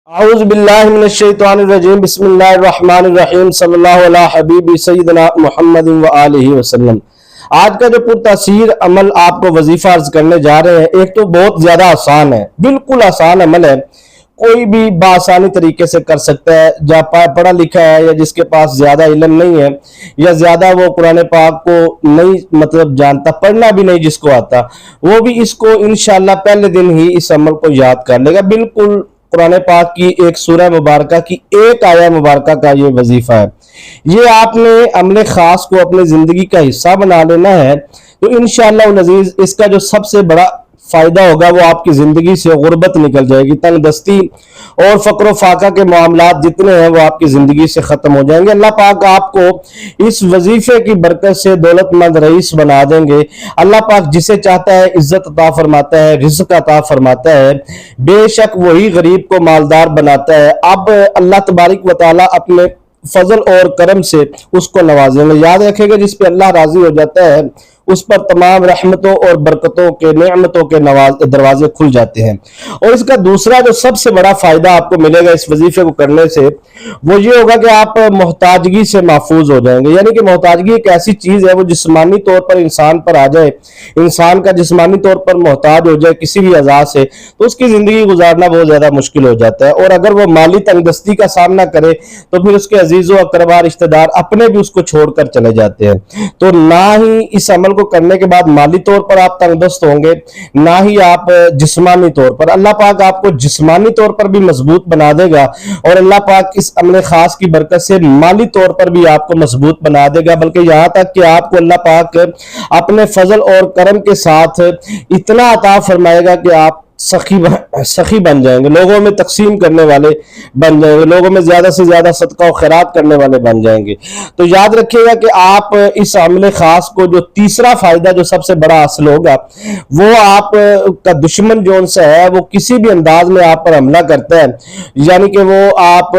اعوذ باللہ من الشیطان الرجیم بسم اللہ الرحمن الرحیم صلی اللہ علیہ حبیب سیدنا محمد وآلہ وسلم۔ آج کا جو پرتاثیر عمل آپ کو وظیفہ عرض کرنے جا رہے ہیں، ایک تو بہت زیادہ آسان ہے، بالکل آسان عمل ہے، کوئی بھی بآسانی طریقے سے کر سکتا ہے، جہاں پڑھا لکھا ہے یا جس کے پاس زیادہ علم نہیں ہے یا زیادہ وہ قرآن پاک کو نہیں جانتا، پڑھنا بھی نہیں جس کو آتا، وہ بھی اس کو انشاءاللہ پہلے دن ہی اس عمل کو یاد کر لے گا۔ بالکل قرآن پاک کی ایک سورہ مبارکہ کی ایک آیہ مبارکہ کا یہ وظیفہ ہے۔ یہ آپ نے عمل خاص کو اپنے زندگی کا حصہ بنا لینا ہے تو انشاءاللہ العزیز اس کا جو سب سے بڑا فائدہ ہوگا وہ آپ کی زندگی سے غربت نکل جائے گی، تنگ دستی اور فقر و فاقہ کے معاملات جتنے ہیں وہ آپ کی زندگی سے ختم ہو جائیں گے۔ اللہ پاک آپ کو اس وظیفے کی برکت سے دولت مند رئیس بنا دیں گے۔ اللہ پاک جسے چاہتا ہے عزت عطا فرماتا ہے، رزق عطا فرماتا ہے، بے شک وہی غریب کو مالدار بناتا ہے۔ اب اللہ تبارک و تعالی اپنے فضل اور کرم سے اس کو نوازیں گے۔ یاد رکھے گا جس پہ اللہ راضی ہو جاتا ہے اس پر تمام رحمتوں اور برکتوں کے نعمتوں کے دروازے کھل جاتے ہیں۔ اور اس کا دوسرا جو سب سے بڑا فائدہ آپ کو ملے گا اس وظیفے کو کرنے سے وہ یہ ہوگا کہ آپ محتاجگی سے محفوظ ہو جائیں گے۔ یعنی کہ محتاجگی ایک ایسی چیز ہے وہ جسمانی طور پر انسان پر آ جائے، انسان کا جسمانی طور پر محتاج ہو جائے کسی بھی اعضاء سے تو اس کی زندگی گزارنا بہت زیادہ مشکل ہو جاتا ہے۔ اور اگر وہ مالی تنگ دستی کا سامنا کرے تو پھر اس کے عزیز و اقربا رشتہ دار اپنے بھی اس کو چھوڑ کر چلے جاتے ہیں۔ تو نہ ہی اس عمل کو کرنے کے بعد مالی طور پر آپ تنگ دست ہوں گے، نہ ہی آپ جسمانی طور پر۔ اللہ پاک آپ کو جسمانی طور پر بھی مضبوط بنا دے گا اور اللہ پاک اس عمل خاص کی برکت سے مالی طور پر بھی آپ کو مضبوط بنا دے گا، بلکہ یہاں تک کہ آپ کو اللہ پاک اپنے فضل اور کرم کے ساتھ اتنا عطا فرمائے گا کہ آپ سخی بن جائیں گے، لوگوں میں تقسیم کرنے والے بن جائیں گے، لوگوں میں زیادہ سے زیادہ صدقہ و خیرات کرنے والے بن جائیں گے۔ تو یاد رکھیے گا کہ آپ اس عمل خاص کو جو تیسرا فائدہ جو سب سے بڑا حاصل ہوگا وہ آپ کا دشمن جو ان سے ہے وہ کسی بھی انداز میں آپ پر حملہ کرتا ہے، یعنی کہ وہ آپ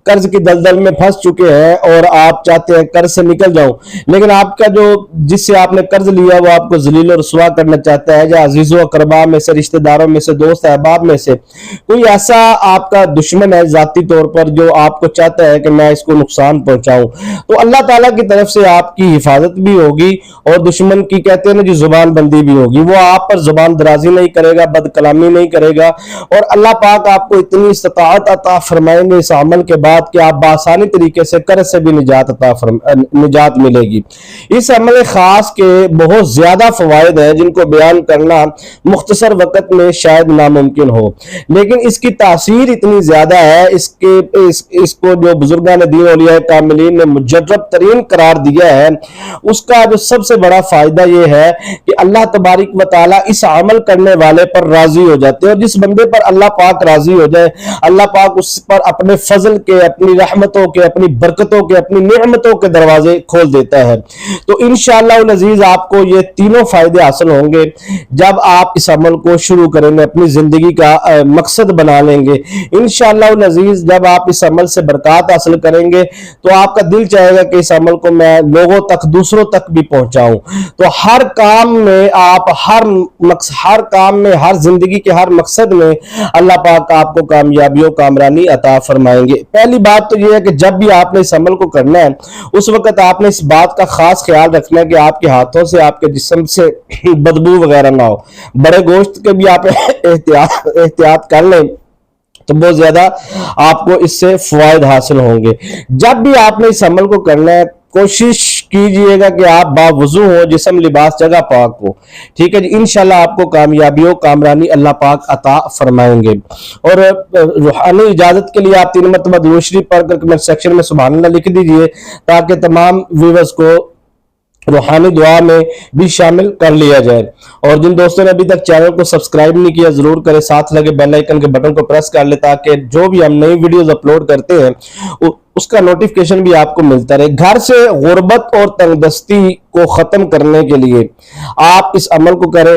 قرض کی دلدل میں پھنس چکے ہیں اور آپ چاہتے ہیں قرض سے نکل جاؤں، لیکن آپ کا جو جس سے آپ نے قرض لیا وہ آپ کو ذلیل و رسوا کرنا چاہتا ہے، یا عزیز و اقربا میں سے، رشتہ داروں میں سے، دوست احباب میں سے کوئی ایسا آپ کا دشمن ہے ذاتی طور پر جو آپ کو چاہتا ہے کہ میں اس کو نقصان پہنچاؤں، تو اللہ تعالیٰ کی طرف سے آپ کی حفاظت بھی ہوگی اور دشمن کی کہتے ہیں نا جی زبان بندی بھی ہوگی، وہ آپ پر زبان درازی نہیں کرے گا، بد کلامی نہیں کرے گا، اور اللہ پاک آپ کو اتنی استطاعت عطا فرمائیں گے اس عمل کے بعد کہ آپ بآسانی طریقے سے قرض سے بھی نجات ملے گی۔ اس عمل خاص کے بہت زیادہ فوائد ہیں جن کو بیان کرنا مختصر وقت میں شاید ناممکن ہو، لیکن اس کی تاثیر اتنی زیادہ ہے، اس کو جو بزرگان دین اولیاء کاملین نے مجرب ترین قرار دیا ہے، اس کا جو سب سے بڑا فائدہ یہ ہے کہ اللہ تبارک و تعالی اس عمل کرنے والے پر راضی ہو جاتے ہیں، اور جس بندے پر اللہ پاک راضی ہو جائے اللہ پاک اس پر اپنے فضل کے، اپنی رحمتوں کے، اپنی برکتوں کے، اپنی نعمتوں کے دروازے کھول دیتا ہے۔ تو انشاءاللہ العزیز آپ کو یہ تینوں فائدے حاصل ہوں گے جب آپ اس عمل کو شروع کریں گے، اپنی زندگی کا مقصد بنا لیں گے۔ انشاءاللہ العزیز جب آپ اس عمل سے برکات حاصل کریں گے تو آپ کا دل چاہے گا کہ اس عمل کو میں لوگوں تک، دوسروں تک بھی پہنچاؤں۔ تو ہر کام میں آپ ہر کام میں، ہر زندگی کے ہر مقصد میں اللہ پاک آپ کو کامیابی و کامرانی عطا فرمائیں گے۔ پہلی بات تو یہ ہے کہ جب بھی آپ نے اس عمل کو کرنا ہے اس وقت آپ نے اس بات کا خاص خیال رکھنا ہے کہ آپ کے ہاتھوں سے، آپ کے جسم سے بدبو وغیرہ نہ ہو۔ بڑے گوشت کے بھی آپ احتیاط کر لیں تو بہت زیادہ آپ کو اس سے فوائد حاصل ہوں گے۔ جب بھی آپ نے اس عمل کو کرنا ہے کوشش کیجئے گا کہ آپ باوضو ہو، جسم لباس جگہ پاک ہو، ٹھیک ہے جی۔ انشاءاللہ آپ کو کامیابی و کامرانی اللہ پاک عطا فرمائیں گے۔ اور روحانی اجازت کے لیے آپ 3 مرتبہ درود شریف پڑھ کر کمنٹ سیکشن میں سبحان اللہ لکھ دیجئے تاکہ تمام ویورز کو روحانی دعا میں بھی شامل کر لیا جائے۔ اور جن دوستوں نے ابھی تک چینل کو سبسکرائب نہیں کیا ضرور کریں، ساتھ لگے بیل آئیکن کے بٹن کو پریس کر لیں تاکہ جو بھی ہم نئی ویڈیوز اپلوڈ کرتے ہیں اس کا نوٹیفیکیشن بھی آپ کو ملتا رہے۔ گھر سے غربت اور تنگ دستی کو ختم کرنے کے لیے آپ اس عمل کو کریں،